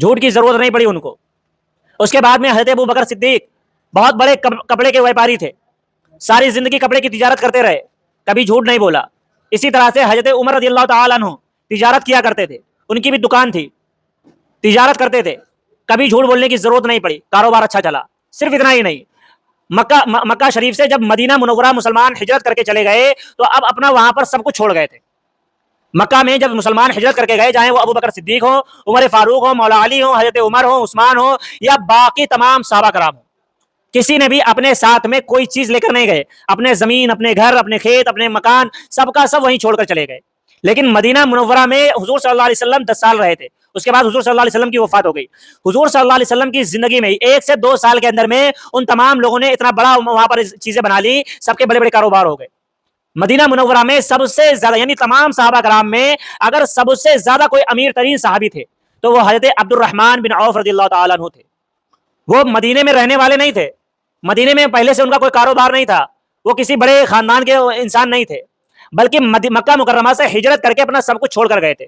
جھوٹ کی ضرورت نہیں پڑی ان کو۔ اس کے بعد میں حضرت ابو بکر صدیق بہت بڑے کپڑے کے ویپاری تھے، ساری زندگی کپڑے کی تجارت کرتے رہے، کبھی جھوٹ نہیں بولا۔ اسی طرح سے حضرت عمر رضی اللہ تعالیٰ عنہ تجارت کیا کرتے تھے، ان کی بھی دکان تھی، تجارت کرتے تھے، کبھی جھوٹ بولنے کی ضرورت نہیں پڑی، کاروبار اچھا چلا۔ صرف اتنا ہی نہیں، مکہ شریف سے جب مدینہ منورہ مسلمان ہجرت کر کے چلے گئے تو اب اپنا وہاں پر سب کچھ چھوڑ گئے تھے۔ مکہ میں جب مسلمان ہجرت کر کے گئے، چاہے وہ ابو بکر صدیق ہو، عمر فاروق ہو، مولا علی ہو، حضرت عمر ہو، عثمان ہو، یا باقی تمام صحابہ کرام ہو، کسی نے بھی اپنے ساتھ میں کوئی چیز لے کر نہیں گئے، اپنے زمین، اپنے گھر، اپنے کھیت، اپنے مکان، سب کا سب وہیں چھوڑ کر چلے گئے۔ لیکن مدینہ منورہ میں حضور صلی اللہ علیہ وسلم 10 سال رہے تھے، اس کے بعد حضور صلی اللہ علیہ وسلم کی وفات ہو گئی۔ حضور صلی اللہ علیہ وسلم کی زندگی میں 1 سے 2 سال کے اندر میں ان تمام لوگوں نے اتنا بڑا وہاں پر چیزیں بنا لی، سب کے بڑے بڑے کاروبار ہو گئے۔ مدینہ منورہ میں سب سے زیادہ، یعنی تمام صحابہ کرام میں اگر سب سے زیادہ کوئی امیر ترین صحابی تھے تو وہ حضرت عبد الرحمن بن عوف رضی اللہ تعالیٰ عنہ تھے۔ وہ مدینے میں رہنے والے نہیں تھے، مدینے میں پہلے سے ان کا کوئی کاروبار نہیں تھا، وہ کسی بڑے خاندان کے انسان نہیں تھے، بلکہ مکہ مکرمہ سے ہجرت کر کے اپنا سب کچھ چھوڑ کر گئے تھے۔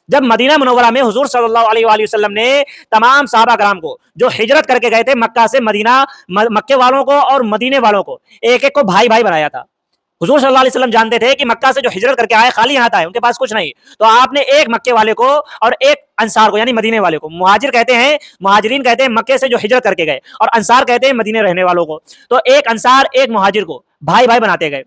جب مدینہ منورہ میں حضور صلی اللہ علیہ وآلہ وسلم نے تمام صحابہ کرام کو جو ہجرت کر کے گئے تھے مکہ سے مدینہ، مکے والوں کو اور مدینے والوں کو ایک ایک کو بھائی بھائی بنایا تھا۔ حضور صلی اللہ علیہ وسلم جانتے تھے کہ مکہ سے جو ہجرت کر کے آئے خالی ہاتھ آئے، ان کے پاس کچھ نہیں، تو آپ نے ایک مکے والے کو اور ایک انصار کو، یعنی مدینے والے کو، مہاجر کہتے ہیں، مہاجرین کہتے ہیں مکے سے جو ہجرت کر کے گئے، اور انصار کہتے ہیں مدینے رہنے والوں کو، تو ایک انصار ایک مہاجر کو بھائی بھائی بناتے گئے۔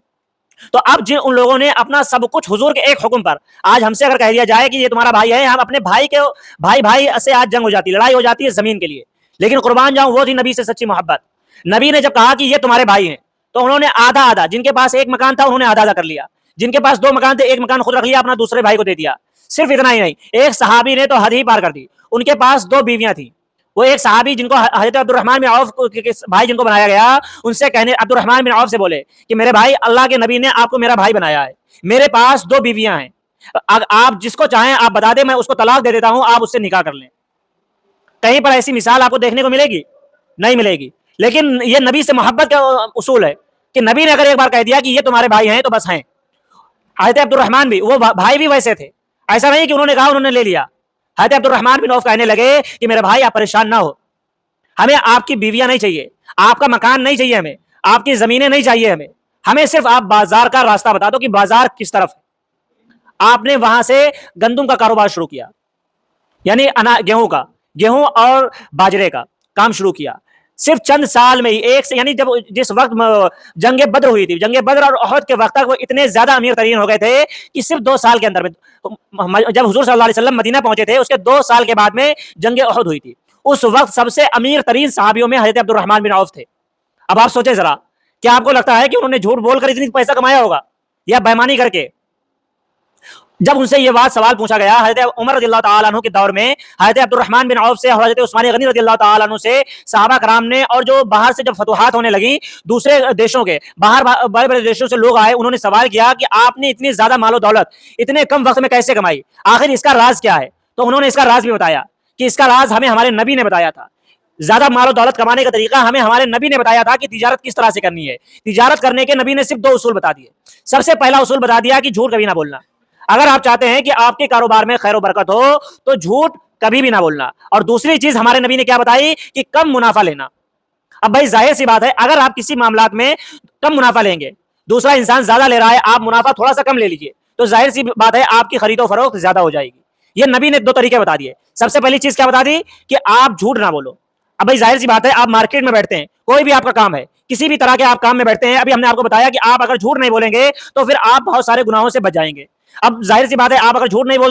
تو اب جن ان لوگوں نے اپنا سب کچھ حضور کے ایک حکم پر، آج ہم سے اگر کہہ دیا جائے کہ یہ تمہارا بھائی ہے، ہم اپنے بھائی کے بھائی سے آج جنگ ہو جاتی ہے، لڑائی ہو جاتی ہے زمین کے لیے، لیکن قربان جاؤں وہ تھی نبی سے سچی محبت۔ نبی نے جب کہا کہ یہ تمہارے بھائی ہیں تو انہوں نے آدھا آدھا، جن کے پاس ایک مکان تھا انہوں نے آدھا آدھا کر لیا، جن کے پاس 2 مکان تھے ایک مکان خود رکھ لیا، اپنا دوسرے بھائی کو دے دیا۔ صرف اتنا ہی نہیں، ایک صحابی نے تو حد ہی پار کر دی، ان کے پاس 2 بیویاں تھیں۔ وہ ایک صحابی جن کو حضرت عبد الرحمن بن عوف بھائی جن کو بنایا گیا، ان سے کہنے، عبد الرحمن بن عوف سے بولے کہ میرے بھائی، اللہ کے نبی نے آپ کو میرا بھائی بنایا ہے، میرے پاس 2 بیویاں ہیں، آپ جس کو چاہیں آپ بتا دیں، میں اس کو طلاق دے دیتا ہوں، آپ اس سے نکاح کر لیں۔ کہیں پر ایسی مثال آپ کو دیکھنے کو ملے گی؟ نہیں ملے گی۔ لیکن یہ نبی سے محبت کا اصول ہے کہ نبی نے اگر ایک بار کہہ دیا کہ یہ تمہارے بھائی ہیں تو بس ہیں۔ حضرت عبد الرحمن بھی، وہ بھائی بھی ویسے تھے، ایسا نہیں کہ انہوں نے کہا انہوں نے لے لیا۔ حضرت عبد الرحمن بن عوف کہنے لگے کہ میرے بھائی آپ پریشان نہ ہو، ہمیں آپ کی بیویاں نہیں چاہیے، آپ کا مکان نہیں چاہیے، ہمیں آپ کی زمینیں نہیں چاہیے، ہمیں صرف آپ بازار کا راستہ بتا دو کہ بازار کس طرف ہے۔ آپ نے وہاں سے گندم کا کاروبار شروع کیا، یعنی گیہوں اور باجرے کا کام شروع کیا۔ صرف چند سال میں ہی یعنی جس وقت جنگ بدر ہوئی تھی، جنگ بدر اور احد کے وقت تک وہ اتنے زیادہ امیر ترین ہو گئے تھے کہ صرف 2 سال کے اندر میں، جب حضور صلی اللہ علیہ وسلم مدینہ پہنچے تھے اس کے 2 سال کے بعد میں جنگ احد ہوئی تھی، اس وقت سب سے امیر ترین صحابیوں میں حضرت عبد الرحمن بن عوف تھے۔ اب آپ سوچیں ذرا، کیا آپ کو لگتا ہے کہ انہوں نے جھوٹ بول کر اتنی پیسہ کمایا ہوگا یا بےمانی کر کے؟ جب ان سے یہ بات سوال پوچھا گیا حضرت عمر رضی اللہ تعالیٰ عنہ کے دور میں، حضرت عبد الرحمن بن عوف سے، حضرت عثمان غنی رضی اللہ تعالیٰ عنہ سے، صحابہ کرام نے، اور جو باہر سے جب فتوحات ہونے لگی دوسرے دیشوں کے، باہر بڑے بڑے دیشوں سے لوگ آئے، انہوں نے سوال کیا کہ آپ نے اتنی زیادہ مال و دولت اتنے کم وقت میں کیسے کمائی، آخر اس کا راز کیا ہے؟ تو انہوں نے اس کا راز بھی بتایا کہ اس کا راز ہمیں ہمارے نبی نے بتایا تھا۔ زیادہ مال و دولت کمانے کا طریقہ ہمیں ہمارے نبی نے بتایا تھا کہ تجارت کس طرح سے کرنی ہے۔ تجارت کرنے کے نبی نے صرف 2 اصول بتا دیے۔ سب سے پہلا اصول بتا دیا کہ جھوٹ کبھی نہ بولنا۔ اگر آپ چاہتے ہیں کہ آپ کے کاروبار میں خیر و برکت ہو تو جھوٹ کبھی بھی نہ بولنا۔ اور دوسری چیز ہمارے نبی نے کیا بتائی کہ کم منافع لینا۔ اب بھائی ظاہر سی بات ہے، اگر آپ کسی معاملات میں کم منافع لیں گے، دوسرا انسان زیادہ لے رہا ہے، آپ منافع تھوڑا سا کم لے لیجئے، تو ظاہر سی بات ہے آپ کی خرید و فروخت زیادہ ہو جائے گی۔ یہ نبی نے 2 طریقے بتا دیے۔ سب سے پہلی چیز کیا بتا دی کہ آپ جھوٹ نہ بولو۔ اب بھائی ظاہر سی بات ہے، آپ مارکیٹ میں بیٹھتے ہیں، کوئی بھی آپ کا کام ہے، کسی بھی طرح کے آپ کام میں بیٹھتے ہیں، ابھی ہم نے آپ کو بتایا کہ آپ اگر جھوٹ نہیں بولیں گے تو پھر آپ بہت سارے گناہوں سے بچ جائیں گے۔ اب ظاہر سی بات ہے، آپ اگر جھوٹ نہیں بول